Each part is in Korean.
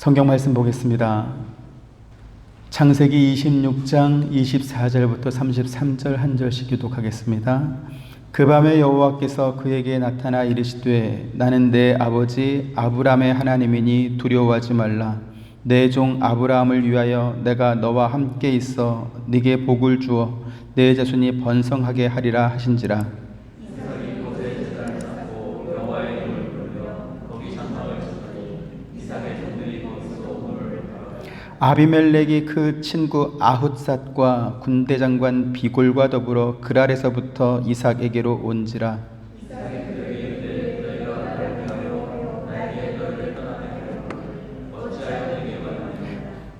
성경 말씀 보겠습니다. 창세기 26장 24절부터 33절 한 절씩 교독하겠습니다. 그 밤에 여호와께서 그에게 나타나 이르시되 나는 내 아버지 아브라함의 하나님이니 두려워하지 말라. 내 종 아브라함을 위하여 내가 너와 함께 있어 네게 복을 주어 내 자손이 번성하게 하리라 하신지라. 아비멜렉이 그 친구 아훗삿과 군대장관 비골과 더불어 그랄에서부터 이삭에게로 온지라.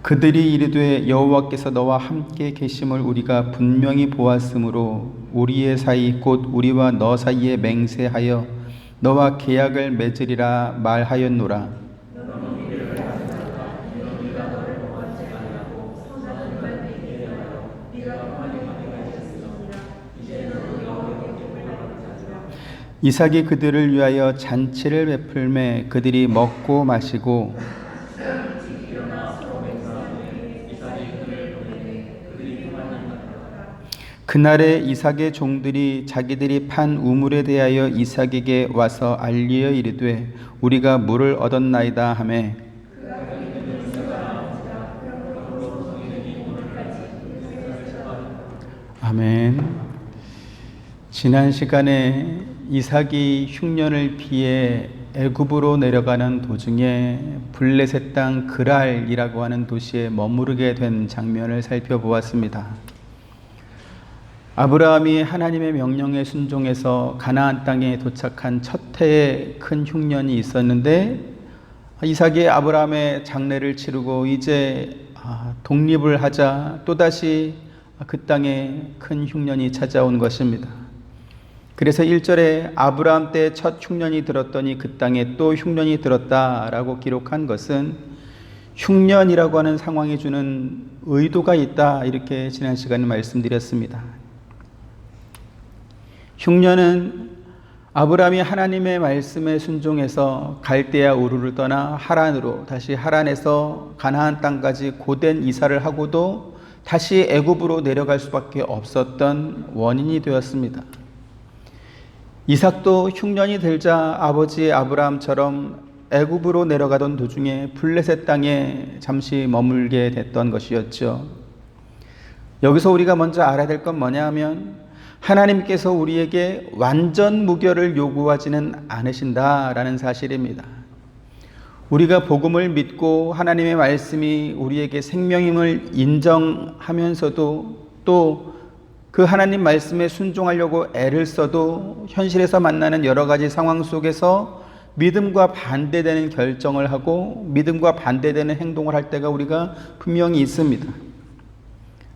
그들이 이르되 여호와께서 너와 함께 계심을 우리가 분명히 보았으므로 우리의 사이 곧 우리와 너 사이에 맹세하여 너와 계약을 맺으리라 말하였노라. 이삭이 그들을 위하여 잔치를 베풀매 그들이 먹고 마시고 그날에 이삭의 종들이 자기들이 판 우물에 대하여 이삭에게 와서 알리어 이르되 우리가 물을 얻었나이다 하매 아멘. 지난 시간에 이삭이 흉년을 피해 애굽으로 내려가는 도중에 블레셋 땅 그랄이라고 하는 도시에 머무르게 된 장면을 살펴보았습니다. 아브라함이 하나님의 명령에 순종해서 가나안 땅에 도착한 첫 해에 큰 흉년이 있었는데 이삭이 아브라함의 장례를 치르고 이제 독립을 하자 또다시 그 땅에 큰 흉년이 찾아온 것입니다. 그래서 1절에 아브라함 때 첫 흉년이 들었더니 그 땅에 또 흉년이 들었다라고 기록한 것은 흉년이라고 하는 상황이 주는 의도가 있다, 이렇게 지난 시간에 말씀드렸습니다. 흉년은 아브라함이 하나님의 말씀에 순종해서 갈대아 우르를 떠나 하란으로, 다시 하란에서 가나안 땅까지 고된 이사를 하고도 다시 애굽으로 내려갈 수밖에 없었던 원인이 되었습니다. 이삭도 흉년이 들자 아버지 아브라함처럼 애굽으로 내려가던 도중에 블레셋 땅에 잠시 머물게 됐던 것이었죠. 여기서 우리가 먼저 알아야 될 건 뭐냐 하면 하나님께서 우리에게 완전 무결을 요구하지는 않으신다라는 사실입니다. 우리가 복음을 믿고 하나님의 말씀이 우리에게 생명임을 인정하면서도 또 그 하나님 말씀에 순종하려고 애를 써도 현실에서 만나는 여러 가지 상황 속에서 믿음과 반대되는 결정을 하고 믿음과 반대되는 행동을 할 때가 우리가 분명히 있습니다.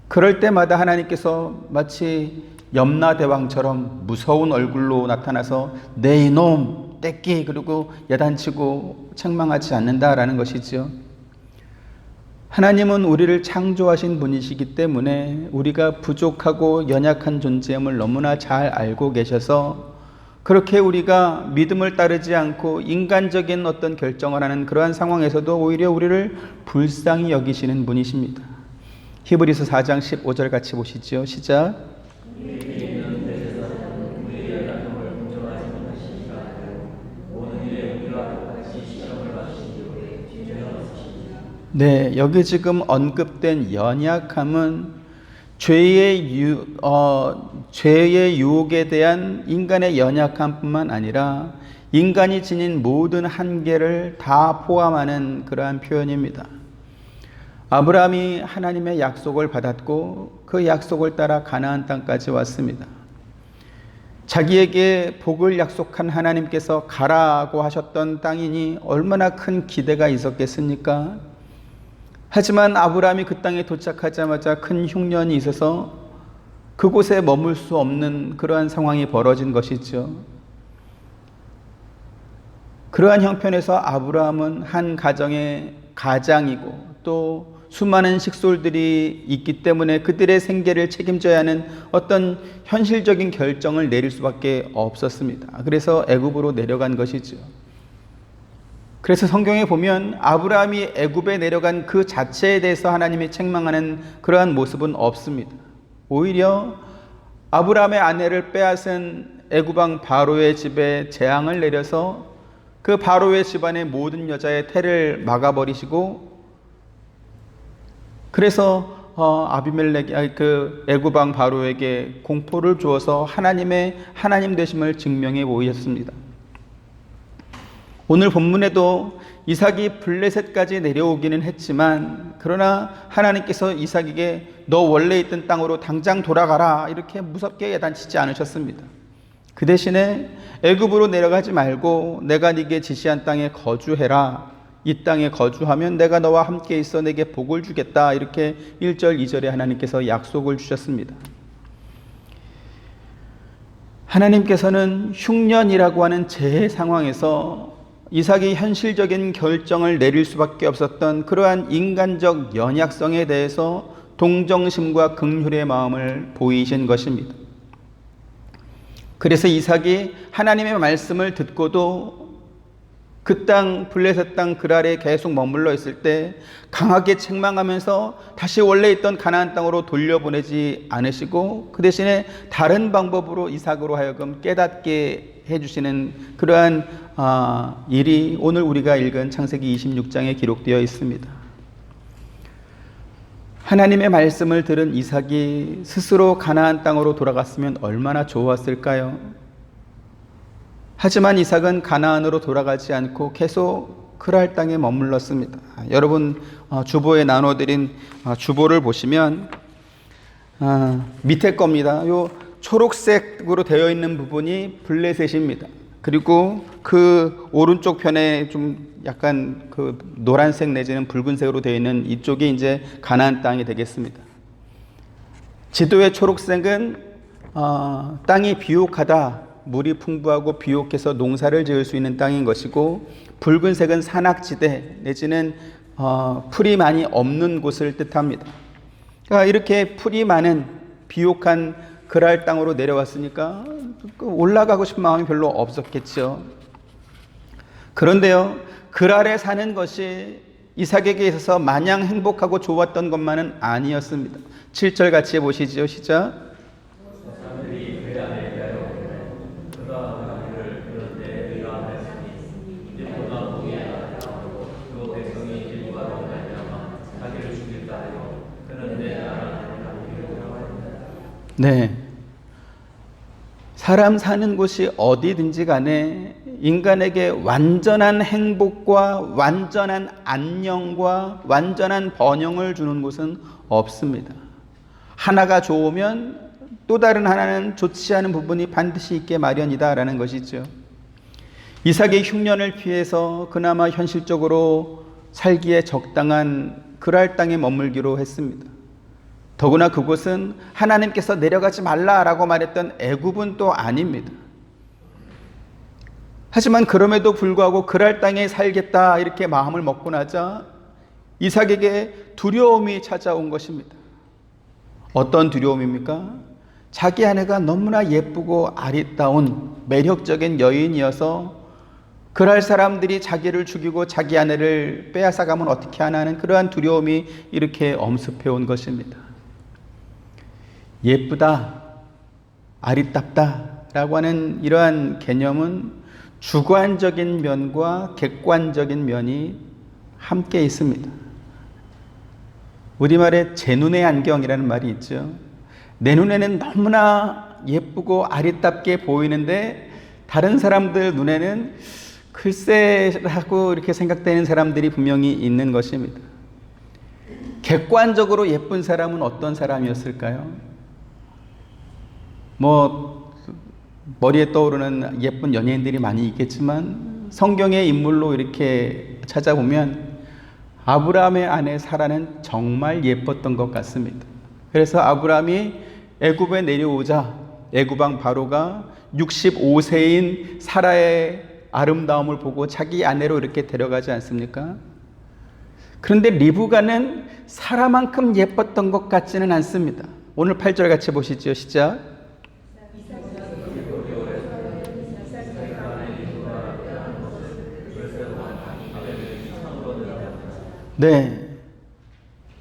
그럴 때마다 하나님께서 마치 염라대왕처럼 무서운 얼굴로 나타나서 내 이놈, 떼끼, 그리고 야단치고 책망하지 않는다라는 것이죠. 하나님은 우리를 창조하신 분이시기 때문에 우리가 부족하고 연약한 존재임을 너무나 잘 알고 계셔서 그렇게 우리가 믿음을 따르지 않고 인간적인 어떤 결정을 하는 그러한 상황에서도 오히려 우리를 불쌍히 여기시는 분이십니다. 히브리서 4장 15절 같이 보시죠. 시작. 네, 여기 지금 언급된 연약함은 죄의 유혹에 대한 인간의 연약함뿐만 아니라 인간이 지닌 모든 한계를 다 포함하는 그러한 표현입니다. 아브라함이 하나님의 약속을 받았고 그 약속을 따라 가나안 땅까지 왔습니다. 자기에게 복을 약속한 하나님께서 가라고 하셨던 땅이니 얼마나 큰 기대가 있었겠습니까? 하지만 아브라함이 그 땅에 도착하자마자 큰 흉년이 있어서 그곳에 머물 수 없는 그러한 상황이 벌어진 것이죠. 그러한 형편에서 아브라함은 한 가정의 가장이고 또 수많은 식솔들이 있기 때문에 그들의 생계를 책임져야 하는 어떤 현실적인 결정을 내릴 수밖에 없었습니다. 그래서 애굽으로 내려간 것이죠. 그래서 성경에 보면 아브라함이 애굽에 내려간 그 자체에 대해서 하나님이 책망하는 그러한 모습은 없습니다. 오히려 아브라함의 아내를 빼앗은 애굽 왕 바로의 집에 재앙을 내려서 그 바로의 집안의 모든 여자의 태를 막아버리시고, 그래서 아비멜렉 그 애굽 왕 바로에게 공포를 주어서 하나님의 하나님 되심을 증명해 보이셨습니다. 오늘 본문에도 이삭이 블레셋까지 내려오기는 했지만, 그러나 하나님께서 이삭에게 너 원래 있던 땅으로 당장 돌아가라 이렇게 무섭게 야단치지 않으셨습니다. 그 대신에 애굽으로 내려가지 말고 내가 네게 지시한 땅에 거주해라. 이 땅에 거주하면 내가 너와 함께 있어 내게 복을 주겠다. 이렇게 1절 2절에 하나님께서 약속을 주셨습니다. 하나님께서는 흉년이라고 하는 재해 상황에서 이삭이 현실적인 결정을 내릴 수밖에 없었던 그러한 인간적 연약성에 대해서 동정심과 긍휼의 마음을 보이신 것입니다. 그래서 이삭이 하나님의 말씀을 듣고도 그 땅 블레셋 땅 그랄에 계속 머물러 있을 때 강하게 책망하면서 다시 원래 있던 가나안 땅으로 돌려보내지 않으시고, 그 대신에 다른 방법으로 이삭으로 하여금 깨닫게 해주시는 그러한 일이 오늘 우리가 읽은 창세기 26장에 기록되어 있습니다. 하나님의 말씀을 들은 이삭이 스스로 가나안 땅으로 돌아갔으면 얼마나 좋았을까요? 하지만 이삭은 가나안으로 돌아가지 않고 계속 그랄 땅에 머물렀습니다. 여러분 주보에 나눠드린 주보를 보시면 밑에 겁니다. 요 초록색으로 되어 있는 부분이 블레셋입니다. 그리고 그 오른쪽 편에 좀 약간 그 노란색 내지는 붉은색으로 되어 있는 이쪽이 이제 가나안 땅이 되겠습니다. 지도의 초록색은 땅이 비옥하다, 물이 풍부하고 비옥해서 농사를 지을 수 있는 땅인 것이고, 붉은색은 산악지대 내지는 풀이 많이 없는 곳을 뜻합니다. 그러니까 이렇게 풀이 많은 비옥한 그랄 땅으로 내려왔으니까 올라가고 싶은 마음이 별로 없었겠죠. 그런데요, 그랄에 사는 것이 이삭에게 있어서 마냥 행복하고 좋았던 것만은 아니었습니다. 7절 같이 보시죠. 시작. 네. 사람 사는 곳이 어디든지 간에 인간에게 완전한 행복과 완전한 안녕과 완전한 번영을 주는 곳은 없습니다. 하나가 좋으면 또 다른 하나는 좋지 않은 부분이 반드시 있게 마련이다라는 것이죠. 이삭의 흉년을 피해서 그나마 현실적으로 살기에 적당한 그랄 땅에 머물기로 했습니다. 더구나 그곳은 하나님께서 내려가지 말라라고 말했던 애굽은 또 아닙니다. 하지만 그럼에도 불구하고 그랄 땅에 살겠다 이렇게 마음을 먹고 나자 이삭에게 두려움이 찾아온 것입니다. 어떤 두려움입니까? 자기 아내가 너무나 예쁘고 아리따운 매력적인 여인이어서 그랄 사람들이 자기를 죽이고 자기 아내를 빼앗아가면 어떻게 하나 하는 그러한 두려움이 이렇게 엄습해 온 것입니다. 예쁘다, 아리따다 라고 하는 이러한 개념은 주관적인 면과 객관적인 면이 함께 있습니다. 우리말에 제 눈의 안경이라는 말이 있죠. 내 눈에는 너무나 예쁘고 아리따게 보이는데 다른 사람들 눈에는 글쎄라고 이렇게 생각되는 사람들이 분명히 있는 것입니다. 객관적으로 예쁜 사람은 어떤 사람이었을까요? 머리에 떠오르는 예쁜 연예인들이 많이 있겠지만 성경의 인물로 이렇게 찾아보면 아브라함의 아내 사라는 정말 예뻤던 것 같습니다. 그래서 아브라함이 애굽에 내려오자 애굽 왕 바로가 65세인 사라의 아름다움을 보고 자기 아내로 이렇게 데려가지 않습니까? 그런데 리브가는 사라만큼 예뻤던 것 같지는 않습니다. 오늘 8절 같이 보시죠. 시작. 네.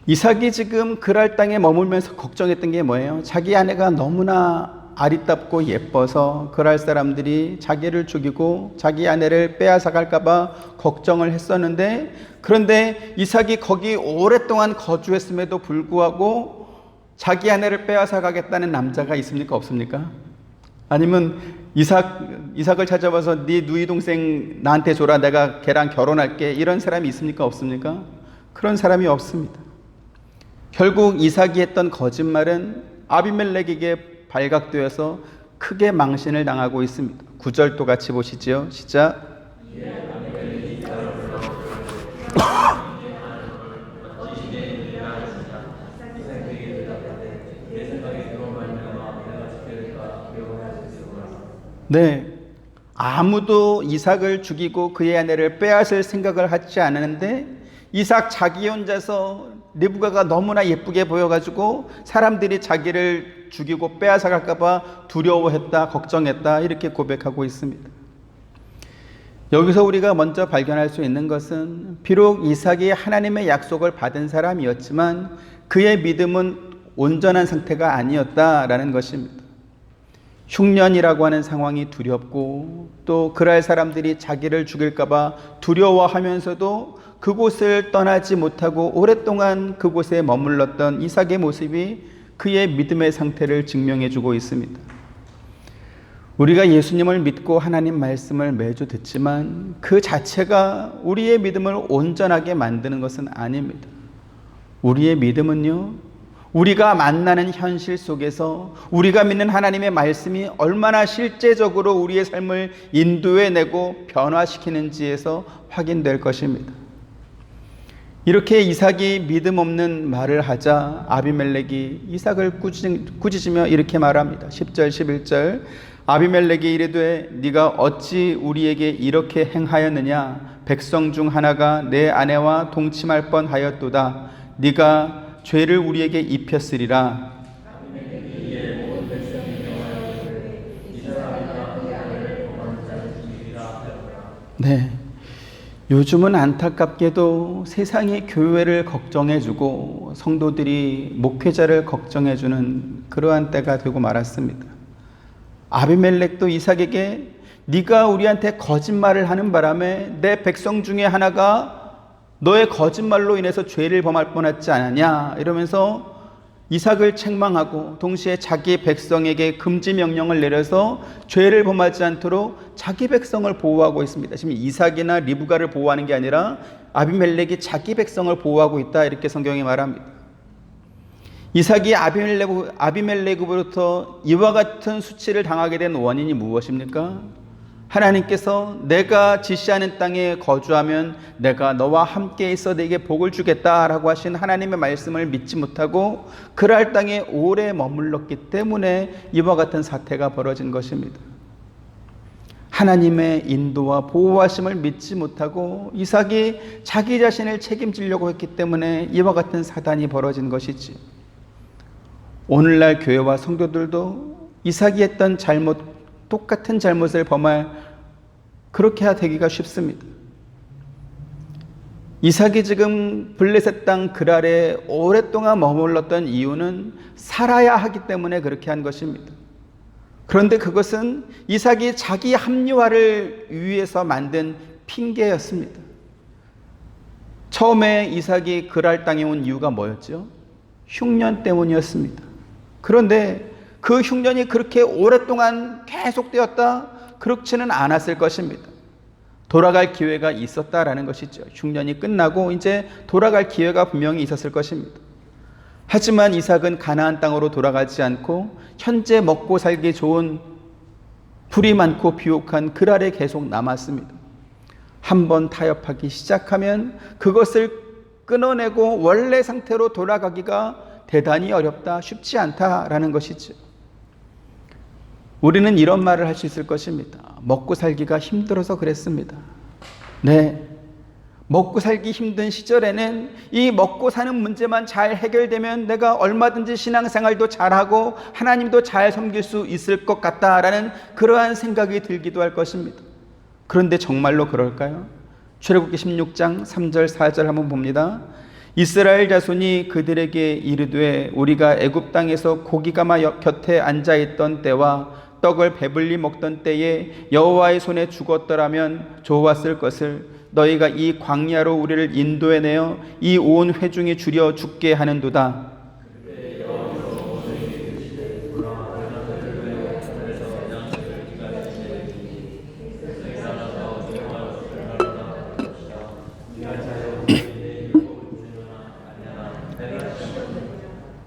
이삭이 지금 그랄 땅에 머물면서 걱정했던 게 뭐예요? 자기 아내가 너무나 아리답고 예뻐서 그랄 사람들이 자기를 죽이고 자기 아내를 빼앗아 갈까봐 걱정을 했었는데, 그런데 이삭이 거기 오랫동안 거주했음에도 불구하고 자기 아내를 빼앗아 가겠다는 남자가 있습니까? 없습니까? 아니면 이삭을 찾아와서 네 누이 동생 나한테 줘라, 내가 걔랑 결혼할게, 이런 사람이 있습니까? 없습니까? 그런 사람이 없습니다. 결국 이삭이 했던 거짓말은 아비멜렉에게 발각되어서 크게 망신을 당하고 있습니다. 9절도 같이 보시죠. 시작. 네, 아무도 이삭을 죽이고 그의 아내를 빼앗을 생각을 하지 않았는데 이삭 자기 혼자서 리브가가 너무나 예쁘게 보여가지고 사람들이 자기를 죽이고 빼앗아 갈까봐 두려워했다, 걱정했다, 이렇게 고백하고 있습니다. 여기서 우리가 먼저 발견할 수 있는 것은 비록 이삭이 하나님의 약속을 받은 사람이었지만 그의 믿음은 온전한 상태가 아니었다라는 것입니다. 흉년이라고 하는 상황이 두렵고 또 그랄 사람들이 자기를 죽일까봐 두려워하면서도 그곳을 떠나지 못하고 오랫동안 그곳에 머물렀던 이삭의 모습이 그의 믿음의 상태를 증명해주고 있습니다. 우리가 예수님을 믿고 하나님 말씀을 매주 듣지만 그 자체가 우리의 믿음을 온전하게 만드는 것은 아닙니다. 우리의 믿음은요, 우리가 만나는 현실 속에서 우리가 믿는 하나님의 말씀이 얼마나 실제적으로 우리의 삶을 인도해내고 변화시키는지에서 확인될 것입니다. 이렇게 이삭이 믿음 없는 말을 하자 아비멜렉이 이삭을 꾸짖으며 이렇게 말합니다. 10절 11절. 아비멜렉이 이르되 네가 어찌 우리에게 이렇게 행하였느냐? 백성 중 하나가 내 아내와 동침할 뻔하였도다. 네가 죄를 우리에게 입혔으리라. 네, 요즘은 안타깝게도 세상이 교회를 걱정해주고 성도들이 목회자를 걱정해주는 그러한 때가 되고 말았습니다. 아비멜렉도 이삭에게 네가 우리한테 거짓말을 하는 바람에 내 백성 중에 하나가 너의 거짓말로 인해서 죄를 범할 뻔했지 않았냐, 이러면서 이삭을 책망하고 동시에 자기 백성에게 금지 명령을 내려서 죄를 범하지 않도록 자기 백성을 보호하고 있습니다. 지금 이삭이나 리브가를 보호하는 게 아니라 아비멜렉이 자기 백성을 보호하고 있다, 이렇게 성경이 말합니다. 이삭이 아비멜렉으로부터 이와 같은 수치를 당하게 된 원인이 무엇입니까? 하나님께서 내가 지시하는 땅에 거주하면 내가 너와 함께 있어 네게 복을 주겠다라고 하신 하나님의 말씀을 믿지 못하고 그랄 땅에 오래 머물렀기 때문에 이와 같은 사태가 벌어진 것입니다. 하나님의 인도와 보호하심을 믿지 못하고 이삭이 자기 자신을 책임지려고 했기 때문에 이와 같은 사단이 벌어진 것이지. 오늘날 교회와 성도들도 이삭이 했던 똑같은 잘못을 그렇게 되기가 쉽습니다. 이삭이 지금 블레셋 땅 그랄에 오랫동안 머물렀던 이유는 살아야 하기 때문에 그렇게 한 것입니다. 그런데 그것은 이삭이 자기 합리화를 위해서 만든 핑계였습니다. 처음에 이삭이 그랄 땅에 온 이유가 뭐였죠? 흉년 때문이었습니다. 그런데 그 흉년이 그렇게 오랫동안 계속되었다? 그렇지는 않았을 것입니다. 돌아갈 기회가 있었다라는 것이죠. 흉년이 끝나고 이제 돌아갈 기회가 분명히 있었을 것입니다. 하지만 이삭은 가나안 땅으로 돌아가지 않고 현재 먹고 살기 좋은 풀이 많고 비옥한 그랄에 계속 남았습니다. 한번 타협하기 시작하면 그것을 끊어내고 원래 상태로 돌아가기가 대단히 어렵다, 쉽지 않다라는 것이죠. 우리는 이런 말을 할 수 있을 것입니다. 먹고 살기가 힘들어서 그랬습니다. 네, 먹고 살기 힘든 시절에는 이 먹고 사는 문제만 잘 해결되면 내가 얼마든지 신앙생활도 잘하고 하나님도 잘 섬길 수 있을 것 같다라는 그러한 생각이 들기도 할 것입니다. 그런데 정말로 그럴까요? 출애굽기 16장 3절 4절 한번 봅니다. 이스라엘 자손이 그들에게 이르되 우리가 애굽 땅에서 고기가마 곁에 앉아 있던 때와 떡을 배불리 먹던 때에 여호와의 손에 죽었더라면 좋았을 것을 너희가 이 광야로 우리를 인도해 내어 이 온 회중이 줄여 죽게 하는도다.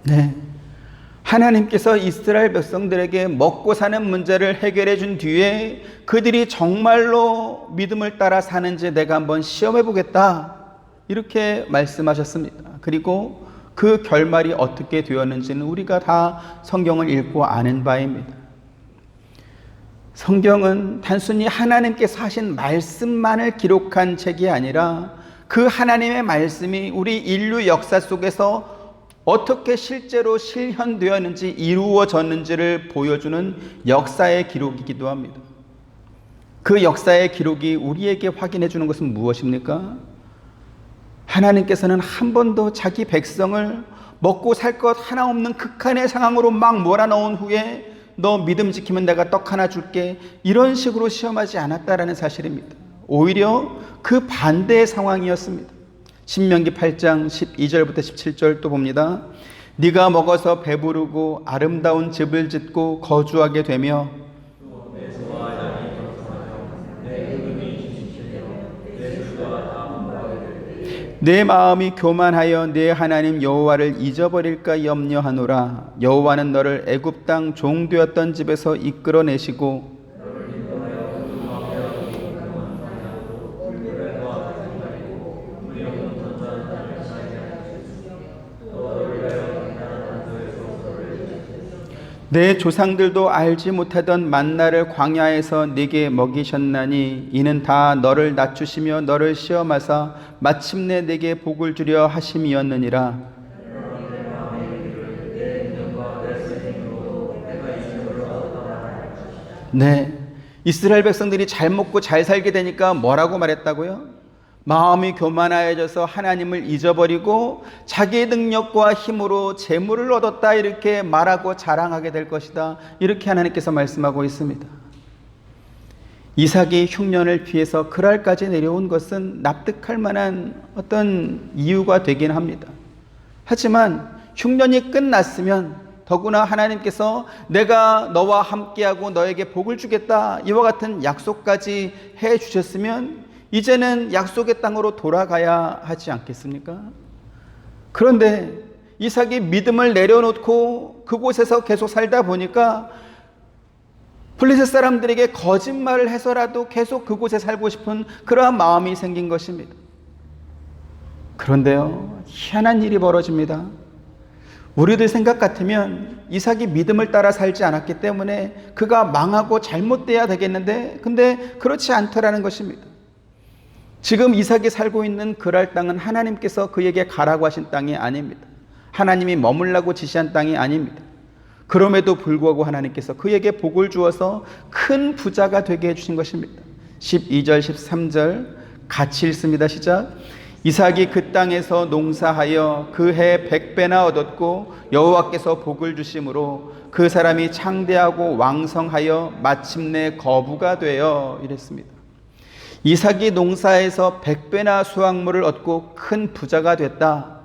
네, 하나님께서 이스라엘 백성들에게 먹고 사는 문제를 해결해 준 뒤에 그들이 정말로 믿음을 따라 사는지 내가 한번 시험해 보겠다, 이렇게 말씀하셨습니다. 그리고 그 결말이 어떻게 되었는지는 우리가 다 성경을 읽고 아는 바입니다. 성경은 단순히 하나님께서 하신 말씀만을 기록한 책이 아니라 그 하나님의 말씀이 우리 인류 역사 속에서 어떻게 실제로 실현되었는지, 이루어졌는지를 보여주는 역사의 기록이기도 합니다. 그 역사의 기록이 우리에게 확인해 주는 것은 무엇입니까? 하나님께서는 한 번도 자기 백성을 먹고 살 것 하나 없는 극한의 상황으로 막 몰아넣은 후에 너 믿음 지키면 내가 떡 하나 줄게, 이런 식으로 시험하지 않았다라는 사실입니다. 오히려 그 반대의 상황이었습니다. 신명기 8장 12절부터 17절 또 봅니다. 네가 먹어서 배부르고 아름다운 집을 짓고 거주하게 되며 내 마음이 교만하여 내 하나님 여호와를 잊어버릴까 염려하노라. 여호와는 너를 애굽 땅 종되었던 집에서 이끌어내시고 내 조상들도 알지 못하던 만나를 광야에서 네게 먹이셨나니 이는 다 너를 낮추시며 너를 시험하사 마침내 네게 복을 주려 하심이었느니라. 네, 이스라엘 백성들이 잘 먹고 잘 살게 되니까 뭐라고 말했다고요? 마음이 교만하여져서 하나님을 잊어버리고 자기의 능력과 힘으로 재물을 얻었다, 이렇게 말하고 자랑하게 될 것이다, 이렇게 하나님께서 말씀하고 있습니다. 이삭이 흉년을 피해서 그랄까지 내려온 것은 납득할 만한 어떤 이유가 되긴 합니다. 하지만 흉년이 끝났으면 더구나 하나님께서 내가 너와 함께하고 너에게 복을 주겠다, 이와 같은 약속까지 해 주셨으면 이제는 약속의 땅으로 돌아가야 하지 않겠습니까? 그런데 이삭이 믿음을 내려놓고 그곳에서 계속 살다 보니까 블레셋 사람들에게 거짓말을 해서라도 계속 그곳에 살고 싶은 그러한 마음이 생긴 것입니다. 그런데요, 희한한 일이 벌어집니다. 우리들 생각 같으면 이삭이 믿음을 따라 살지 않았기 때문에 그가 망하고 잘못돼야 되겠는데, 근데 그렇지 않더라는 것입니다. 지금 이삭이 살고 있는 그랄 땅은 하나님께서 그에게 가라고 하신 땅이 아닙니다. 하나님이 머물라고 지시한 땅이 아닙니다. 그럼에도 불구하고 하나님께서 그에게 복을 주어서 큰 부자가 되게 해주신 것입니다. 12절 13절 같이 읽습니다. 시작. 이삭이 그 땅에서 농사하여 그 해 100배나 얻었고 여호와께서 복을 주심으로 그 사람이 창대하고 왕성하여 마침내 거부가 되어, 이랬습니다. 이삭이 농사에서 100배나 수확물을 얻고 큰 부자가 됐다.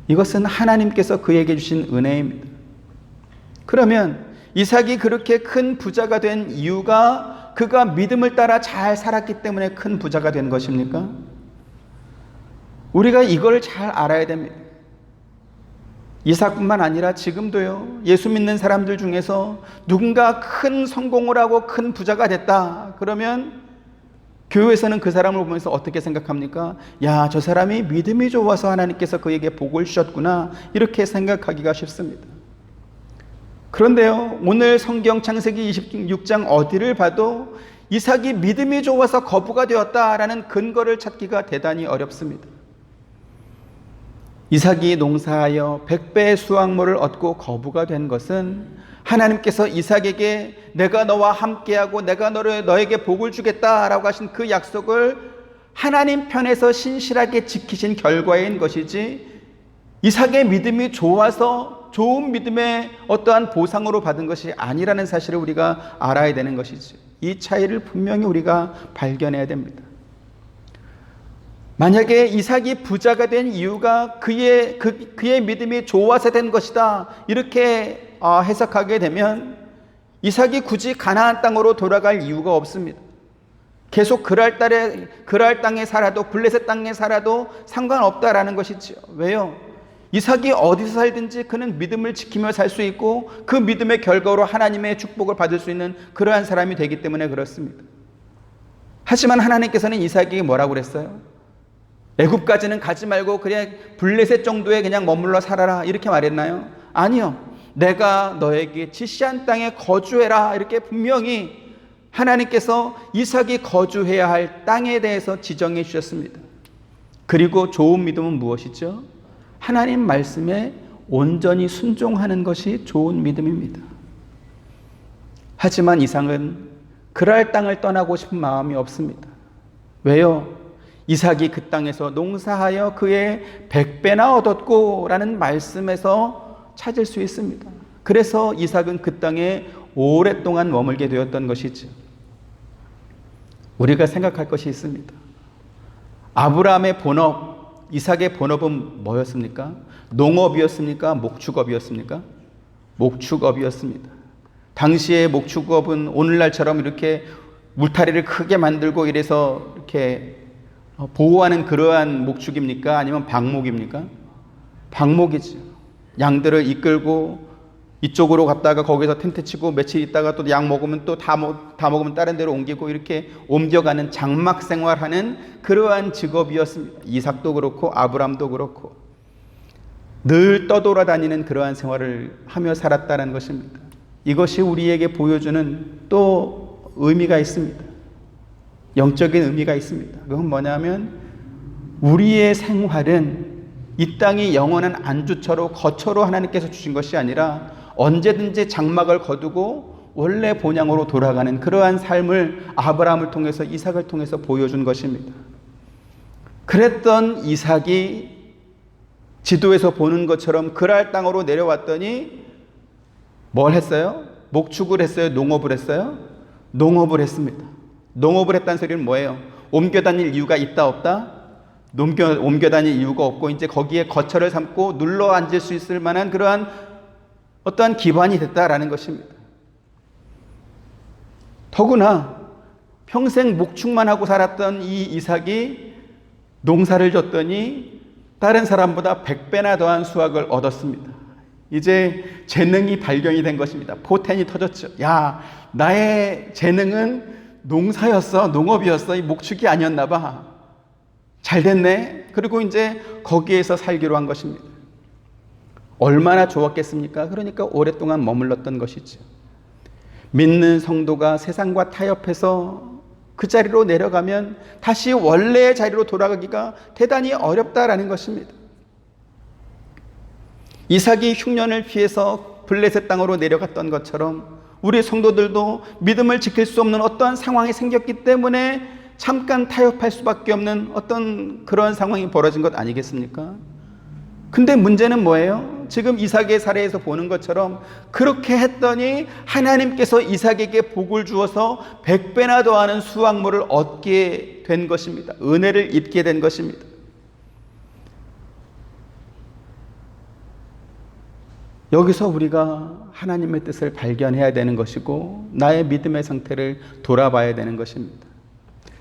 이것은 하나님께서 그에게 주신 은혜입니다. 그러면 이삭이 그렇게 큰 부자가 된 이유가 그가 믿음을 따라 잘 살았기 때문에 큰 부자가 된 것입니까? 우리가 이걸 잘 알아야 됩니다. 이삭뿐만 아니라 지금도요, 예수 믿는 사람들 중에서 누군가 큰 성공을 하고 큰 부자가 됐다 그러면 교회에서는 그 사람을 보면서 어떻게 생각합니까? 야, 저 사람이 믿음이 좋아서 하나님께서 그에게 복을 주셨구나, 이렇게 생각하기가 쉽습니다. 그런데요, 오늘 성경 창세기 26장 어디를 봐도 이삭이 믿음이 좋아서 거부가 되었다라는 근거를 찾기가 대단히 어렵습니다. 이삭이 농사하여 100배의 수확물을 얻고 거부가 된 것은 하나님께서 이삭에게 내가 너와 함께하고 내가 너에게 복을 주겠다라고 하신 그 약속을 하나님 편에서 신실하게 지키신 결과인 것이지, 이삭의 믿음이 좋아서 좋은 믿음의 어떠한 보상으로 받은 것이 아니라는 사실을 우리가 알아야 되는 것이지. 이 차이를 분명히 우리가 발견해야 됩니다. 만약에 이삭이 부자가 된 이유가 그의 믿음이 좋아서 된 것이다, 이렇게 해석하게 되면 이삭이 굳이 가나안 땅으로 돌아갈 이유가 없습니다. 계속 그랄 땅에 살아도, 블레셋 땅에 살아도 상관없다라는 것이죠. 왜요? 이삭이 어디서 살든지 그는 믿음을 지키며 살 수 있고 그 믿음의 결과로 하나님의 축복을 받을 수 있는 그러한 사람이 되기 때문에 그렇습니다. 하지만 하나님께서는 이삭에게 뭐라고 그랬어요? 애굽까지는 가지 말고 그냥 블레셋 정도에 그냥 머물러 살아라, 이렇게 말했나요? 아니요. 내가 너에게 지시한 땅에 거주해라, 이렇게 분명히 하나님께서 이삭이 거주해야 할 땅에 대해서 지정해 주셨습니다. 그리고 좋은 믿음은 무엇이죠? 하나님 말씀에 온전히 순종하는 것이 좋은 믿음입니다. 하지만 이삭은 그랄 땅을 떠나고 싶은 마음이 없습니다. 왜요? 이삭이 그 땅에서 농사하여 그의 100배나 얻었고 라는 말씀에서 찾을 수 있습니다. 그래서 이삭은 그 땅에 오랫동안 머물게 되었던 것이죠. 우리가 생각할 것이 있습니다. 아브라함의 본업, 이삭의 본업은 뭐였습니까? 농업이었습니까? 목축업이었습니까? 목축업이었습니다. 당시의 목축업은 오늘날처럼 이렇게 울타리를 크게 만들고 이래서 이렇게 보호하는 그러한 목축입니까? 아니면 방목입니까? 방목이죠. 양들을 이끌고 이쪽으로 갔다가 거기서 텐트 치고 며칠 있다가 또 양 먹으면 또 다 먹으면 다른 데로 옮기고 이렇게 옮겨가는 장막 생활하는 그러한 직업이었습니다. 이삭도 그렇고 아브람도 그렇고 늘 떠돌아다니는 그러한 생활을 하며 살았다는 것입니다. 이것이 우리에게 보여주는 또 의미가 있습니다. 영적인 의미가 있습니다. 그건 뭐냐면 우리의 생활은 이 땅이 영원한 안주처로 거처로 하나님께서 주신 것이 아니라 언제든지 장막을 거두고 원래 본향으로 돌아가는 그러한 삶을 아브라함을 통해서, 이삭을 통해서 보여준 것입니다. 그랬던 이삭이 지도에서 보는 것처럼 그랄 땅으로 내려왔더니 뭘 했어요? 목축을 했어요? 농업을 했어요? 농업을 했습니다. 농업을 했다는 소리는 뭐예요? 옮겨 다닐 이유가 있다 없다? 옮겨 다닐 이유가 없고 이제 거기에 거처를 삼고 눌러 앉을 수 있을 만한 그러한 어떠한 기반이 됐다라는 것입니다. 더구나 평생 목축만 하고 살았던 이 이삭이 농사를 졌더니 다른 사람보다 100배나 더한 수확을 얻었습니다. 이제 재능이 발견이 된 것입니다. 포텐이 터졌죠. 야, 나의 재능은 농사였어, 농업이었어, 이 목축이 아니었나 봐. 잘 됐네. 그리고 이제 거기에서 살기로 한 것입니다. 얼마나 좋았겠습니까? 그러니까 오랫동안 머물렀던 것이죠. 믿는 성도가 세상과 타협해서 그 자리로 내려가면 다시 원래의 자리로 돌아가기가 대단히 어렵다라는 것입니다. 이삭이 흉년을 피해서 블레셋 땅으로 내려갔던 것처럼 우리 성도들도 믿음을 지킬 수 없는 어떠한 상황이 생겼기 때문에 잠깐 타협할 수밖에 없는 어떤 그런 상황이 벌어진 것 아니겠습니까? 근데 문제는 뭐예요? 지금 이삭의 사례에서 보는 것처럼 그렇게 했더니 하나님께서 이삭에게 복을 주어서 100배나 더하는 수확물을 얻게 된 것입니다. 은혜를 입게 된 것입니다. 여기서 우리가 하나님의 뜻을 발견해야 되는 것이고 나의 믿음의 상태를 돌아봐야 되는 것입니다.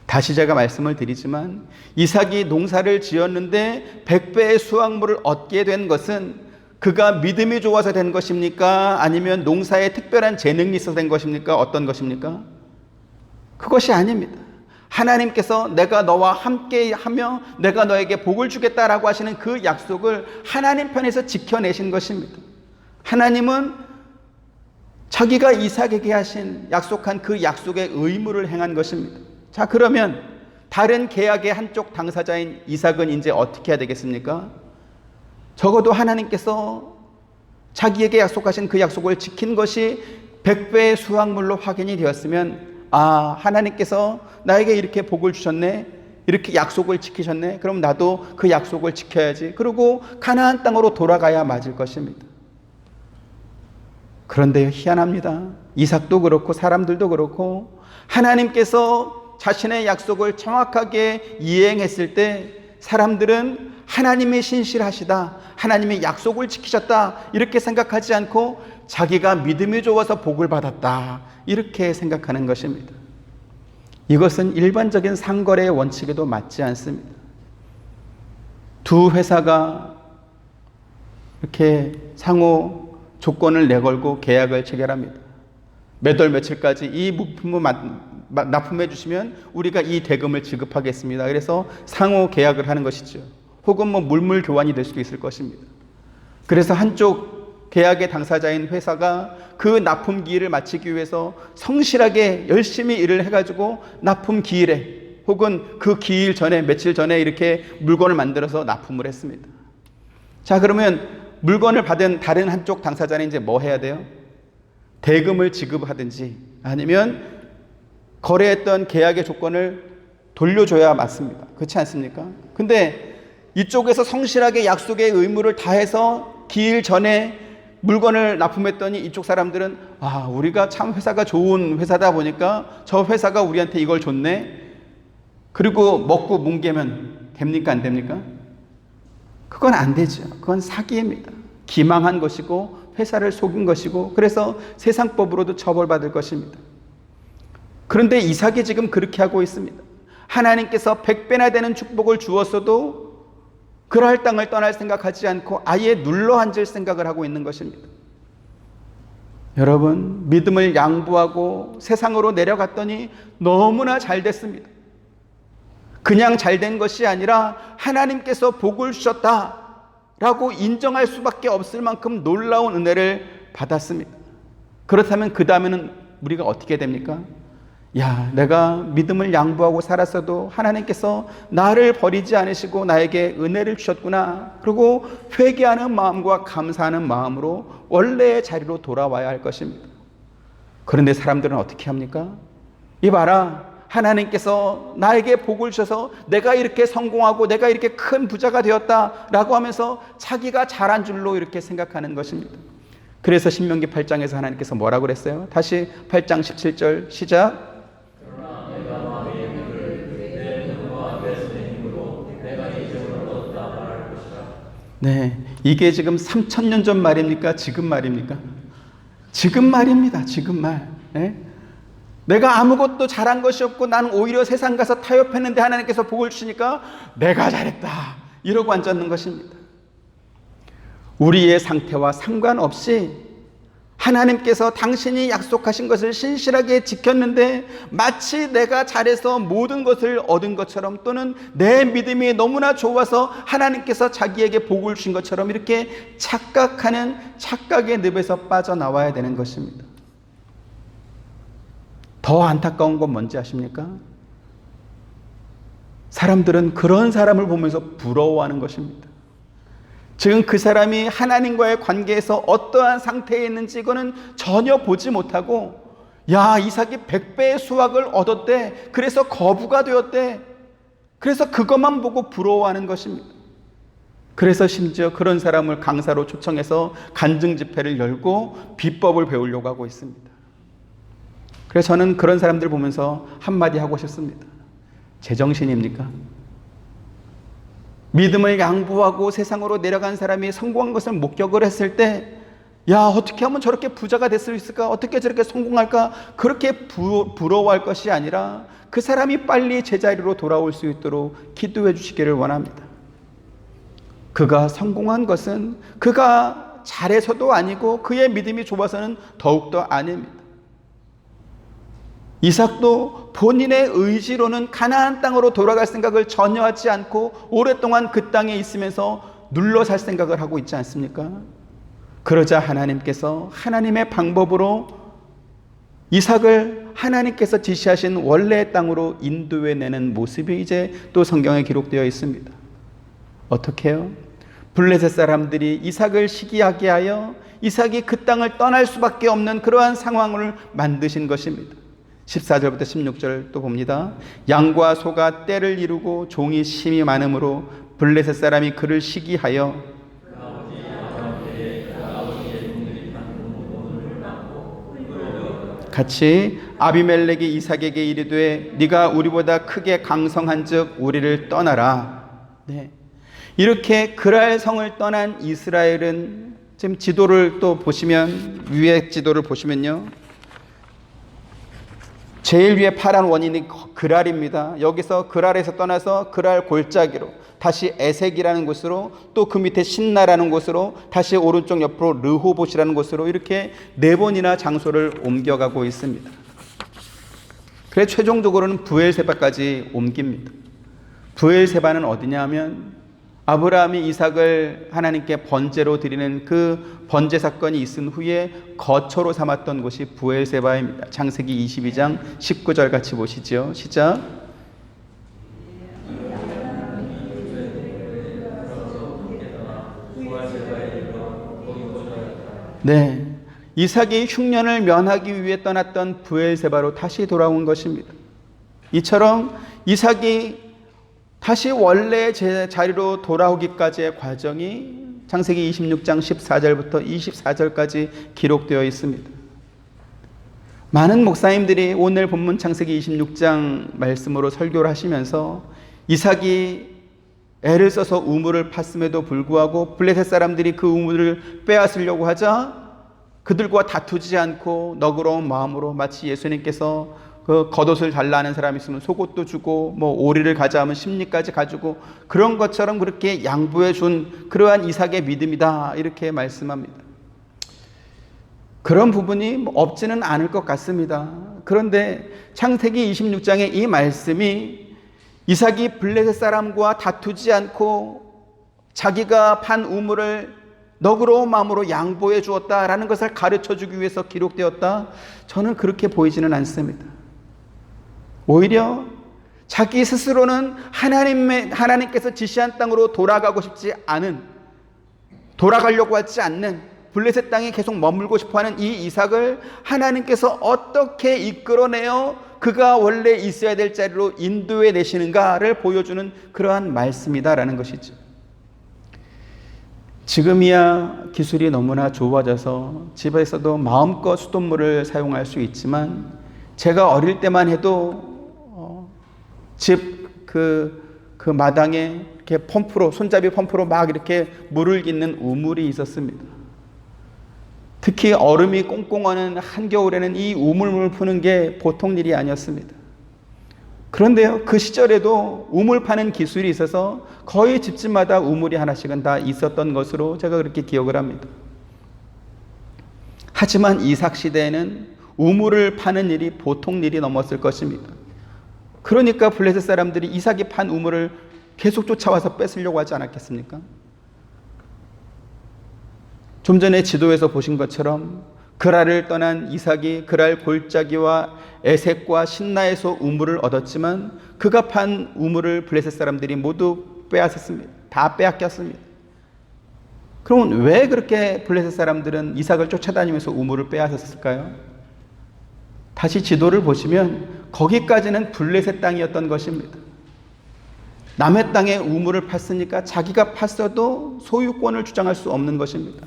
다시 제가 말씀을 드리지만 이삭이 농사를 지었는데 100배의 수확물을 얻게 된 것은 그가 믿음이 좋아서 된 것입니까? 아니면 농사에 특별한 재능이 있어서 된 것입니까? 어떤 것입니까? 그것이 아닙니다. 하나님께서 내가 너와 함께 하며 내가 너에게 복을 주겠다라고 하시는 그 약속을 하나님 편에서 지켜내신 것입니다. 하나님은 자기가 이삭에게 하신 약속한 그 약속의 의무를 행한 것입니다. 자, 그러면 다른 계약의 한쪽 당사자인 이삭은 이제 어떻게 해야 되겠습니까? 적어도 하나님께서 자기에게 약속하신 그 약속을 지킨 것이 100배의 수확물로 확인이 되었으면, 아, 하나님께서 나에게 이렇게 복을 주셨네, 이렇게 약속을 지키셨네, 그럼 나도 그 약속을 지켜야지, 그리고 가나안 땅으로 돌아가야 맞을 것입니다. 그런데 희한합니다. 이삭도 그렇고 사람들도 그렇고 하나님께서 자신의 약속을 정확하게 이행했을 때 사람들은 하나님이 신실하시다, 하나님의 약속을 지키셨다, 이렇게 생각하지 않고 자기가 믿음이 좋아서 복을 받았다, 이렇게 생각하는 것입니다. 이것은 일반적인 상거래의 원칙에도 맞지 않습니다. 두 회사가 이렇게 상호 조건을 내걸고 계약을 체결합니다. 몇 월 며칠까지 이 물품을 납품해 주시면 우리가 이 대금을 지급하겠습니다. 그래서 상호 계약을 하는 것이죠. 혹은 물물 교환이 될 수도 있을 것입니다. 그래서 한쪽 계약의 당사자인 회사가 그 납품 기일을 마치기 위해서 성실하게 열심히 일을 해가지고 납품 기일에 혹은 그 기일 전에 며칠 전에 이렇게 물건을 만들어서 납품을 했습니다. 자, 그러면 물건을 받은 다른 한쪽 당사자는 이제 뭐 해야 돼요? 대금을 지급하든지 아니면 거래했던 계약의 조건을 돌려줘야 맞습니다. 그렇지 않습니까? 근데 이쪽에서 성실하게 약속의 의무를 다해서 기일 전에 물건을 납품했더니 이쪽 사람들은, 아, 우리가 참 회사가 좋은 회사다 보니까 저 회사가 우리한테 이걸 줬네, 그리고 먹고 뭉개면 됩니까? 안 됩니까? 그건 안 되죠. 그건 사기입니다. 기망한 것이고 회사를 속인 것이고, 그래서 세상법으로도 처벌받을 것입니다. 그런데 이삭이 지금 그렇게 하고 있습니다. 하나님께서 100배나 되는 축복을 주었어도 그랄 땅을 떠날 생각하지 않고 아예 눌러앉을 생각을 하고 있는 것입니다. 여러분, 믿음을 양보하고 세상으로 내려갔더니 너무나 잘 됐습니다. 그냥 잘 된 것이 아니라 하나님께서 복을 주셨다라고 인정할 수밖에 없을 만큼 놀라운 은혜를 받았습니다. 그렇다면 그 다음에는 우리가 어떻게 됩니까? 야, 내가 믿음을 양보하고 살았어도 하나님께서 나를 버리지 않으시고 나에게 은혜를 주셨구나, 그리고 회개하는 마음과 감사하는 마음으로 원래의 자리로 돌아와야 할 것입니다. 그런데 사람들은 어떻게 합니까? 이봐라, 하나님께서 나에게 복을 주셔서 내가 이렇게 성공하고 내가 이렇게 큰 부자가 되었다라고 하면서 자기가 잘한 줄로 이렇게 생각하는 것입니다. 그래서 신명기 8장에서 하나님께서 뭐라고 그랬어요? 다시 8장 17절 시작. 네, 이게 지금 3000년 전 말입니까? 지금 말입니까? 지금 말입니다. 지금 말. 네? 내가 아무것도 잘한 것이 없고 나는 오히려 세상 가서 타협했는데 하나님께서 복을 주시니까 내가 잘했다, 이러고 앉았는 것입니다. 우리의 상태와 상관없이 하나님께서 당신이 약속하신 것을 신실하게 지켰는데 마치 내가 잘해서 모든 것을 얻은 것처럼, 또는 내 믿음이 너무나 좋아서 하나님께서 자기에게 복을 주신 것처럼 이렇게 착각하는 착각의 늪에서 빠져나와야 되는 것입니다. 더 안타까운 건 뭔지 아십니까? 사람들은 그런 사람을 보면서 부러워하는 것입니다. 지금 그 사람이 하나님과의 관계에서 어떠한 상태에 있는지 이거는 전혀 보지 못하고, 야, 이삭이 100배의 수확을 얻었대, 그래서 거부가 되었대, 그래서 그것만 보고 부러워하는 것입니다. 그래서 심지어 그런 사람을 강사로 초청해서 간증 집회를 열고 비법을 배우려고 하고 있습니다. 그래서 저는 그런 사람들 보면서 한마디 하고 싶습니다. 제정신입니까? 믿음을 양보하고 세상으로 내려간 사람이 성공한 것을 목격을 했을 때, 야, 어떻게 하면 저렇게 부자가 될 수 있을까? 어떻게 저렇게 성공할까? 그렇게 부러워할 것이 아니라 그 사람이 빨리 제자리로 돌아올 수 있도록 기도해 주시기를 원합니다. 그가 성공한 것은 그가 잘해서도 아니고 그의 믿음이 좋아서는 더욱더 아닙니다. 이삭도 본인의 의지로는 가나안 땅으로 돌아갈 생각을 전혀 하지 않고 오랫동안 그 땅에 있으면서 눌러 살 생각을 하고 있지 않습니까? 그러자 하나님께서 하나님의 방법으로 이삭을 하나님께서 지시하신 원래의 땅으로 인도해내는 모습이 이제 또 성경에 기록되어 있습니다. 어떻게 해요? 블레셋 사람들이 이삭을 시기하게 하여 이삭이 그 땅을 떠날 수밖에 없는 그러한 상황을 만드신 것입니다. 14절부터 16절 또 봅니다. 양과 소가 떼를 이루고 종이 심이 많으므로 블레셋 사람이 그를 시기하여 같이 아비멜렉이 이삭에게 이르되 네가 우리보다 크게 강성한즉 우리를 떠나라. 네. 이렇게 그랄 성을 떠난 이스라엘은 지금 지도를 또 보시면 위에 지도를 보시면요. 제일 위에 파란 원인이 그랄입니다. 여기서 그랄에서 떠나서 그랄 골짜기로 다시 에색이라는 곳으로 또 그 밑에 신나라는 곳으로 다시 오른쪽 옆으로 르호봇이라는 곳으로 이렇게 4번이나 장소를 옮겨가고 있습니다. 그래서 최종적으로는 브엘세바까지 옮깁니다. 브엘세바는 어디냐 하면 아브라함이 이삭을 하나님께 번제로 드리는 그 번제 사건이 있은 후에 거처로 삼았던 곳이 브엘세바입니다. 창세기 22장 19절 같이 보시죠. 시작. 네, 이삭이 흉년을 면하기 위해 떠났던 브엘세바로 다시 돌아온 것입니다. 이처럼 이삭이 다시 원래 제 자리로 돌아오기까지의 과정이 창세기 26장 14절부터 24절까지 기록되어 있습니다. 많은 목사님들이 오늘 본문 창세기 26장 말씀으로 설교를 하시면서 이삭이 애를 써서 우물을 팠음에도 불구하고 블레셋 사람들이 그 우물을 빼앗으려고 하자 그들과 다투지 않고 너그러운 마음으로 마치 예수님께서 그 겉옷을 달라 하는 사람이 있으면 속옷도 주고 뭐 오리를 가자 하면 심리까지 가지고 그런 것처럼 그렇게 양보해 준 그러한 이삭의 믿음이다 이렇게 말씀합니다. 그런 부분이 없지는 않을 것 같습니다. 그런데 창세기 26장의 이 말씀이 이삭이 블레셋 사람과 다투지 않고 자기가 판 우물을 너그러운 마음으로 양보해 주었다라는 것을 가르쳐 주기 위해서 기록되었다. 저는 그렇게 보이지는 않습니다. 오히려 자기 스스로는 하나님께서 지시한 땅으로 돌아가고 싶지 않은, 돌아가려고 하지 않는, 블레셋 땅에 계속 머물고 싶어하는 이 이삭을 하나님께서 어떻게 이끌어내어 그가 원래 있어야 될 자리로 인도해 내시는가를 보여주는 그러한 말씀이다라는 것이죠. 지금이야 기술이 너무나 좋아져서 집에서도 마음껏 수돗물을 사용할 수 있지만 제가 어릴 때만 해도 집 그 마당에 이렇게 펌프로, 손잡이 펌프로 막 이렇게 물을 깃는 우물이 있었습니다. 특히 얼음이 꽁꽁하는 한겨울에는 이 우물물을 푸는 게 보통 일이 아니었습니다. 그런데요, 그 시절에도 우물 파는 기술이 있어서 거의 집집마다 우물이 하나씩은 다 있었던 것으로 제가 그렇게 기억을 합니다. 하지만 이삭 시대에는 우물을 파는 일이 보통 일이 넘었을 것입니다. 그러니까 블레셋 사람들이 이삭이 판 우물을 계속 쫓아와서 뺏으려고 하지 않았겠습니까? 좀 전에 지도에서 보신 것처럼 그랄을 떠난 이삭이 그랄 골짜기와 에색과 신나에서 우물을 얻었지만 그가 판 우물을 블레셋 사람들이 모두 빼앗았습니다. 다 빼앗겼습니다. 그럼 왜 그렇게 블레셋 사람들은 이삭을 쫓아다니면서 우물을 빼앗았을까요? 다시 지도를 보시면 거기까지는 블레셋 땅이었던 것입니다. 남의 땅에 우물을 팠으니까 자기가 팠어도 소유권을 주장할 수 없는 것입니다.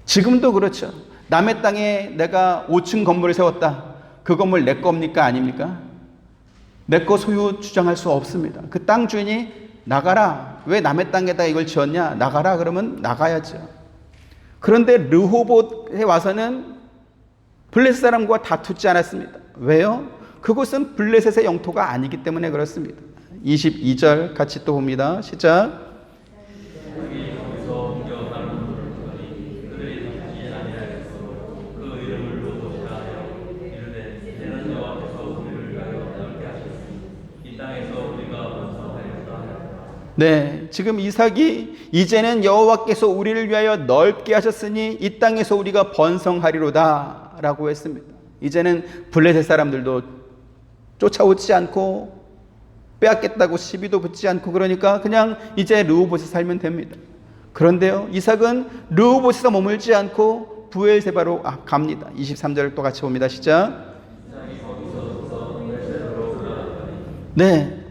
지금도 그렇죠. 남의 땅에 내가 5층 건물을 세웠다. 그 건물 내 겁니까? 아닙니까? 내 거 소유 주장할 수 없습니다. 그 땅 주인이 나가라. 왜 남의 땅에다 이걸 지었냐? 나가라. 그러면 나가야죠. 그런데 르호봇에 와서는 블레셋 사람과 다투지 않았습니다. 왜요? 그곳은 블레셋의 영토가 아니기 때문에 그렇습니다. 22절 같이 또 봅니다. 시작. 네, 지금 이삭이 이제는 여호와께서 우리를 위하여 넓게 하셨으니 이 땅에서 우리가 번성하리로다 라고 했습니다. 이제는 블레셋 사람들도 쫓아오지 않고 빼앗겠다고 시비도 붙지 않고 그러니까 그냥 이제 르호봇에 살면 됩니다. 그런데요, 이삭은 르호봇에서 머물지 않고 브엘세바로 갑니다. 23절을 또 같이 봅니다. 시작. 네,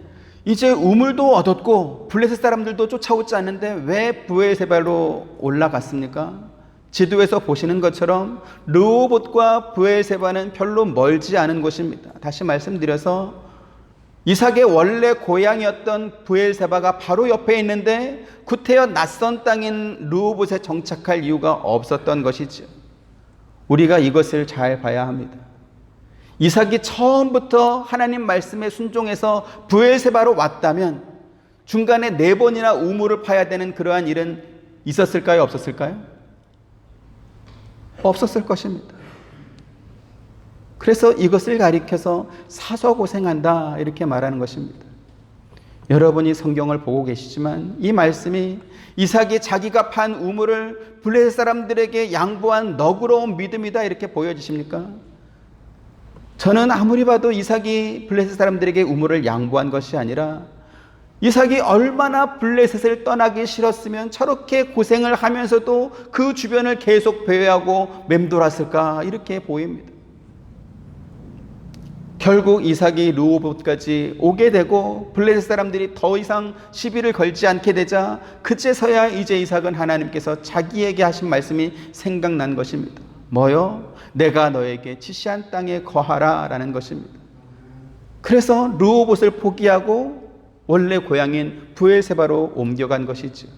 이제 우물도 얻었고 블레셋 사람들도 쫓아오지 않는데 왜 브엘세바로 올라갔습니까? 지도에서 보시는 것처럼 르호봇과 브엘세바는 별로 멀지 않은 곳입니다. 다시 말씀드려서 이삭의 원래 고향이었던 브엘세바가 바로 옆에 있는데 구태여 낯선 땅인 르호봇에 정착할 이유가 없었던 것이죠. 우리가 이것을 잘 봐야 합니다. 이삭이 처음부터 하나님 말씀에 순종해서 브엘세바로 왔다면 중간에 4번이나 우물을 파야 되는 그러한 일은 있었을까요? 없었을까요? 없었을 것입니다. 그래서 이것을 가리켜서 사서 고생한다 이렇게 말하는 것입니다. 여러분이 성경을 보고 계시지만 이 말씀이 이삭이 자기가 판 우물을 블레셋 사람들에게 양보한 너그러운 믿음이다 이렇게 보여지십니까? 저는 아무리 봐도 이삭이 블레셋 사람들에게 우물을 양보한 것이 아니라 이삭이 얼마나 블레셋을 떠나기 싫었으면 저렇게 고생을 하면서도 그 주변을 계속 배회하고 맴돌았을까 이렇게 보입니다. 결국 이삭이 르호봇까지 오게 되고 블레셋 사람들이 더 이상 시비를 걸지 않게 되자 그제서야 이제 이삭은 하나님께서 자기에게 하신 말씀이 생각난 것입니다. 뭐요? 내가 너에게 지시한 땅에 거하라 라는 것입니다. 그래서 르호봇을 포기하고 원래 고향인 브엘세바로 옮겨간 것이죠.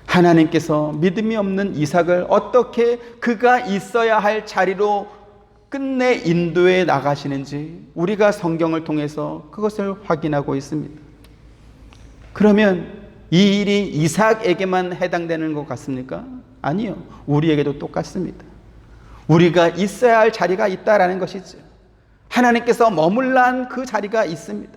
하나님께서 믿음이 없는 이삭을 어떻게 그가 있어야 할 자리로 끝내 인도해 나가시는지 우리가 성경을 통해서 그것을 확인하고 있습니다. 그러면 이 일이 이삭에게만 해당되는 것 같습니까? 아니요. 우리에게도 똑같습니다. 우리가 있어야 할 자리가 있다라는 것이죠. 하나님께서 머물란 그 자리가 있습니다.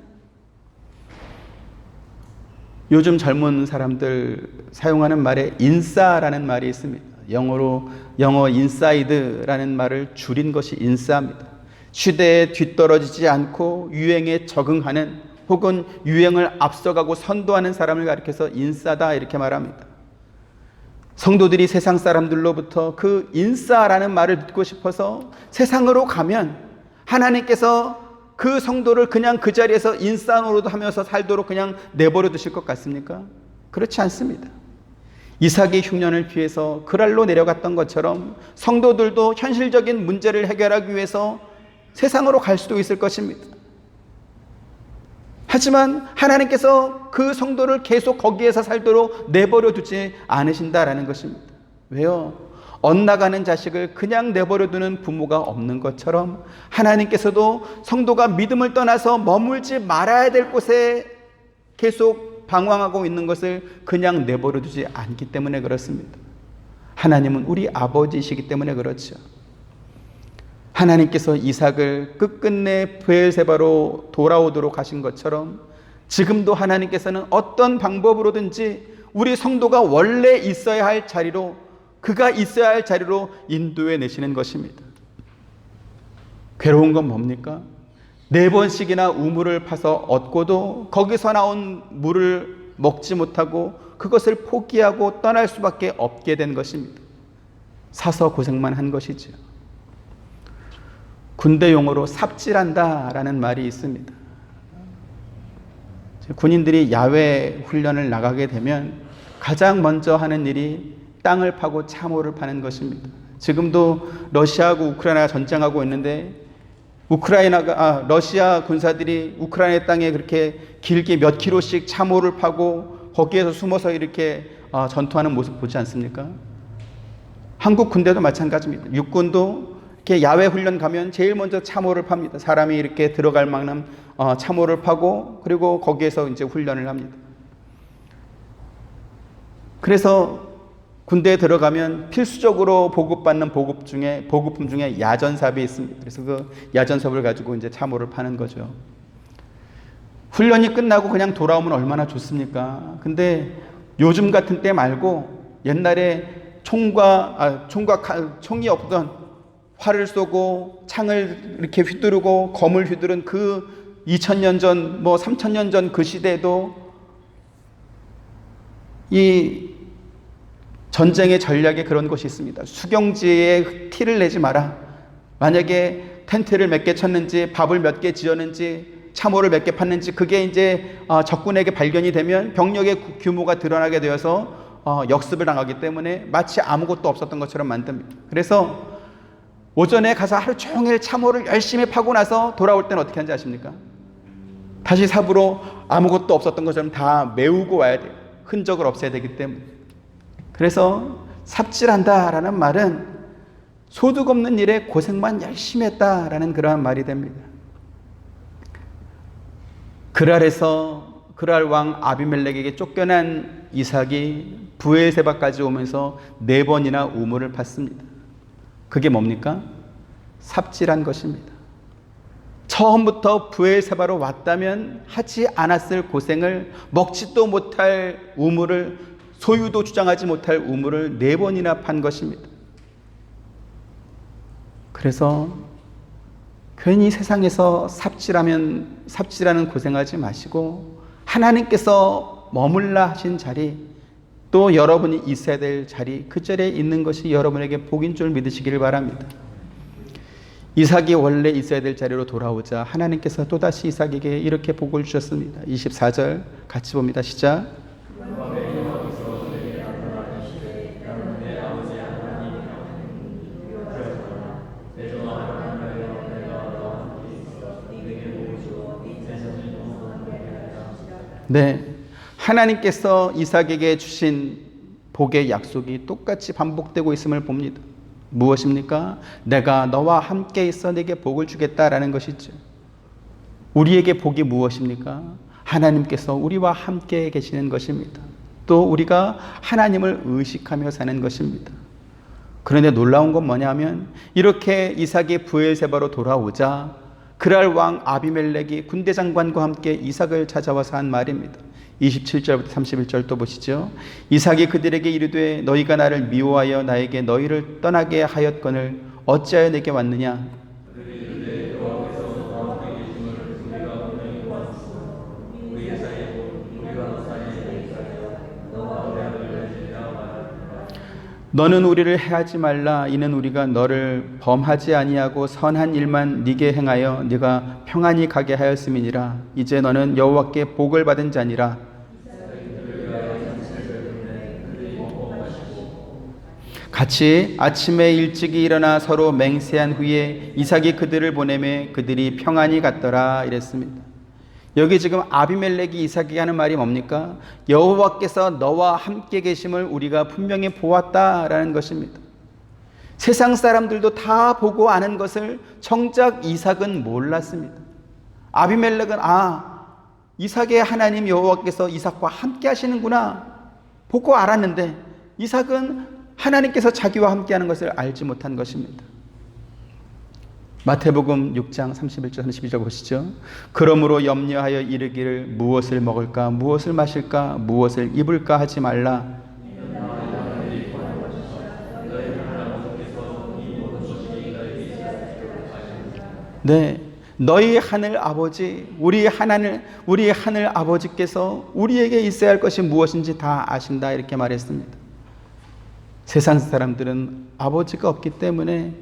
요즘 젊은 사람들 사용하는 말에 인싸라는 말이 있습니다. 영어 인사이드라는 말을 줄인 것이 인싸입니다. 시대에 뒤떨어지지 않고 유행에 적응하는 혹은 유행을 앞서가고 선도하는 사람을 가리켜서 인싸다 이렇게 말합니다. 성도들이 세상 사람들로부터 그 인싸라는 말을 듣고 싶어서 세상으로 가면 하나님께서 그 성도를 그냥 그 자리에서 인싸 노릇 하면서 살도록 그냥 내버려 두실 것 같습니까? 그렇지 않습니다. 이삭의 흉년을 피해서 그랄로 내려갔던 것처럼 성도들도 현실적인 문제를 해결하기 위해서 세상으로 갈 수도 있을 것입니다. 하지만 하나님께서 그 성도를 계속 거기에서 살도록 내버려 두지 않으신다라는 것입니다. 왜요? 엇나가는 자식을 그냥 내버려 두는 부모가 없는 것처럼 하나님께서도 성도가 믿음을 떠나서 머물지 말아야 될 곳에 계속 방황하고 있는 것을 그냥 내버려 두지 않기 때문에 그렇습니다. 하나님은 우리 아버지이시기 때문에 그렇죠. 하나님께서 이삭을 끝끝내 브엘세바로 돌아오도록 하신 것처럼 지금도 하나님께서는 어떤 방법으로든지 우리 성도가 원래 있어야 할 자리로, 그가 있어야 할 자리로 인도해 내시는 것입니다. 괴로운 건 뭡니까? 4번씩이나 우물을 파서 얻고도 거기서 나온 물을 먹지 못하고 그것을 포기하고 떠날 수밖에 없게 된 것입니다. 사서 고생만 한 것이죠. 군대 용어로 삽질한다라는 말이 있습니다. 군인들이 야외 훈련을 나가게 되면 가장 먼저 하는 일이 땅을 파고 참호를 파는 것입니다. 지금도 러시아하고 우크라이나가 전쟁하고 있는데 러시아 군사들이 우크라이나 땅에 그렇게 길게 몇 킬로씩 참호를 파고 거기에서 숨어서 이렇게 전투하는 모습 보지 않습니까? 한국 군대도 마찬가지입니다. 육군도 이렇게 야외 훈련 가면 제일 먼저 참호를 팝니다. 사람이 이렇게 들어갈 만큼 참호를 파고 그리고 거기에서 이제 훈련을 합니다. 그래서 군대에 들어가면 필수적으로 보급받는 보급품 중에 야전삽이 있습니다. 그래서 그 야전삽을 가지고 이제 참호를 파는 거죠. 훈련이 끝나고 그냥 돌아오면 얼마나 좋습니까? 근데 요즘 같은 때 말고 옛날에 총이 없던 활을 쏘고 창을 이렇게 휘두르고 검을 휘두른 그 2000년 전, 3000년 전 그 시대에도 이 전쟁의 전략에 그런 것이 있습니다. 수경지에 티를 내지 마라. 만약에 텐트를 몇 개 쳤는지, 밥을 몇 개 지었는지, 참호를 몇 개 팠는지, 그게 이제 적군에게 발견이 되면 병력의 규모가 드러나게 되어서 역습을 당하기 때문에 마치 아무것도 없었던 것처럼 만듭니다. 그래서 오전에 가서 하루 종일 참호를 열심히 파고 나서 돌아올 때는 어떻게 하는지 아십니까? 다시 삽으로 아무것도 없었던 것처럼 다 메우고 와야 돼요. 흔적을 없애야 되기 때문에. 그래서 삽질한다라는 말은 소득 없는 일에 고생만 열심히 했다라는 그러한 말이 됩니다. 그랄 왕 아비멜렉에게 쫓겨난 이삭이 브엘세바까지 오면서 4번이나 우물을 팠습니다. 그게 뭡니까? 삽질한 것입니다. 처음부터 브엘세바로 왔다면 하지 않았을 고생을, 먹지도 못할 우물을, 소유도 주장하지 못할 우물을 4번이나 판 것입니다. 그래서 괜히 세상에서 삽질하는 고생하지 마시고 하나님께서 머물라 하신 자리, 또 여러분이 있어야 될 자리, 그 자리에 있는 것이 여러분에게 복인 줄 믿으시기를 바랍니다. 이삭이 원래 있어야 될 자리로 돌아오자 하나님께서 또다시 이삭에게 이렇게 복을 주셨습니다. 24절 같이 봅니다. 시작. 네, 하나님께서 이삭에게 주신 복의 약속이 똑같이 반복되고 있음을 봅니다. 무엇입니까? 내가 너와 함께 있어 내게 복을 주겠다라는 것이죠. 우리에게 복이 무엇입니까? 하나님께서 우리와 함께 계시는 것입니다. 또 우리가 하나님을 의식하며 사는 것입니다. 그런데 놀라운 건 뭐냐면 이렇게 이삭이 브엘세바로 돌아오자 그랄 왕 아비멜렉이 군대 장관과 함께 이삭을 찾아와서 한 말입니다. 27절부터 31절 또 보시죠. 이삭이 그들에게 이르되 너희가 나를 미워하여 나에게 너희를 떠나게 하였거늘 어찌하여 내게 왔느냐? 너는 우리를 해하지 말라. 이는 우리가 너를 범하지 아니하고 선한 일만 네게 행하여 네가 평안히 가게 하였음이니라. 이제 너는 여호와께 복을 받은 자니라. 같이 아침에 일찍이 일어나 서로 맹세한 후에 이삭이 그들을 보내매 그들이 평안히 갔더라 이랬습니다. 여기 지금 아비멜렉이 이삭에게 하는 말이 뭡니까? 여호와께서 너와 함께 계심을 우리가 분명히 보았다라는 것입니다. 세상 사람들도 다 보고 아는 것을 정작 이삭은 몰랐습니다. 아비멜렉은 이삭의 하나님 여호와께서 이삭과 함께 하시는구나 보고 알았는데 이삭은 하나님께서 자기와 함께 하는 것을 알지 못한 것입니다. 마태복음 6장 31절 32절 보시죠. 그러므로 염려하여 이르기를 무엇을 먹을까 무엇을 마실까 무엇을 입을까 하지 말라. 네, 너희 하늘 아버지, 우리 하늘 아버지께서 우리에게 있어야 할 것이 무엇인지 다 아신다 이렇게 말했습니다. 세상 사람들은 아버지가 없기 때문에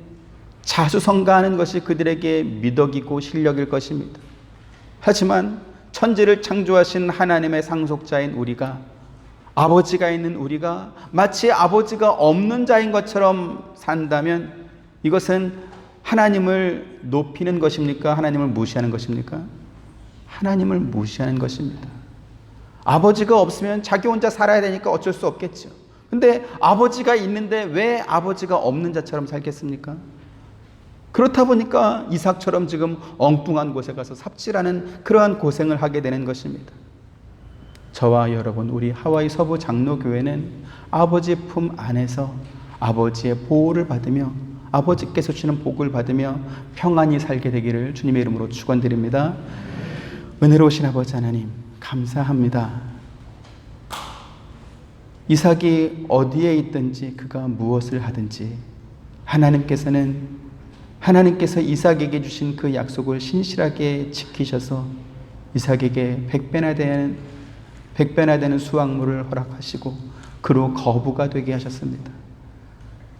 자수성가하는 것이 그들에게 미덕이고 실력일 것입니다. 하지만 천지를 창조하신 하나님의 상속자인 우리가, 아버지가 있는 우리가 마치 아버지가 없는 자인 것처럼 산다면 이것은 하나님을 높이는 것입니까? 하나님을 무시하는 것입니까? 하나님을 무시하는 것입니다. 아버지가 없으면 자기 혼자 살아야 되니까 어쩔 수 없겠죠. 근데 아버지가 있는데 왜 아버지가 없는 자처럼 살겠습니까? 그렇다 보니까 이삭처럼 지금 엉뚱한 곳에 가서 삽질하는 그러한 고생을 하게 되는 것입니다. 저와 여러분, 우리 하와이 서부 장로교회는 아버지 품 안에서 아버지의 보호를 받으며 아버지께서 주시는 복을 받으며 평안히 살게 되기를 주님의 이름으로 축원드립니다. 은혜로우신 아버지 하나님 감사합니다. 이삭이 어디에 있든지 그가 무엇을 하든지 하나님께서 이삭에게 주신 그 약속을 신실하게 지키셔서 이삭에게 100배나 되는 수확물을 허락하시고 그로 거부가 되게 하셨습니다.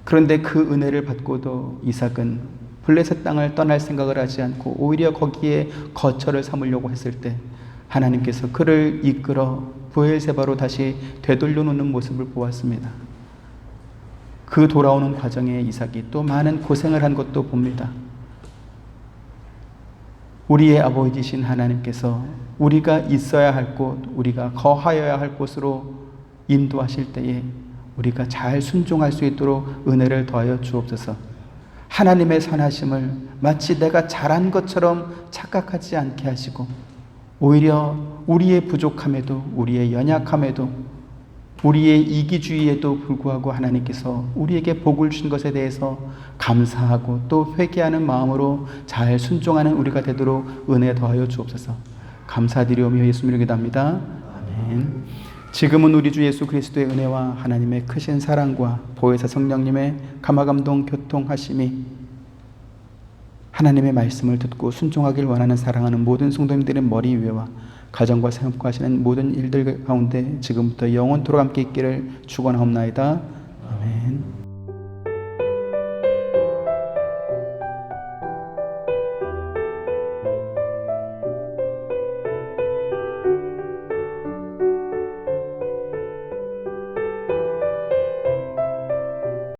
그런데 그 은혜를 받고도 이삭은 블레셋 땅을 떠날 생각을 하지 않고 오히려 거기에 거처를 삼으려고 했을 때 하나님께서 그를 이끌어 브엘세바로 다시 되돌려 놓는 모습을 보았습니다. 그 돌아오는 과정에 이삭이 또 많은 고생을 한 것도 봅니다. 우리의 아버지신 하나님께서 우리가 있어야 할 곳, 우리가 거하여야 할 곳으로 인도하실 때에 우리가 잘 순종할 수 있도록 은혜를 더하여 주옵소서. 하나님의 선하심을 마치 내가 잘한 것처럼 착각하지 않게 하시고 오히려 우리의 부족함에도, 우리의 연약함에도, 우리의 이기주의에도 불구하고 하나님께서 우리에게 복을 주신 것에 대해서 감사하고 또 회개하는 마음으로 잘 순종하는 우리가 되도록 은혜 더하여 주옵소서. 감사드리오며 예수님을 기도합니다. 아멘. 지금은 우리 주 예수 그리스도의 은혜와 하나님의 크신 사랑과 보혜사 성령님의 감화감동 교통하심이 하나님의 말씀을 듣고 순종하길 원하는 사랑하는 모든 성도님들의 머리 위에와 가정과 생업과 하시는 모든 일들 가운데 지금부터 영원토록 함께 있기를 축원하옵나이다. 아멘.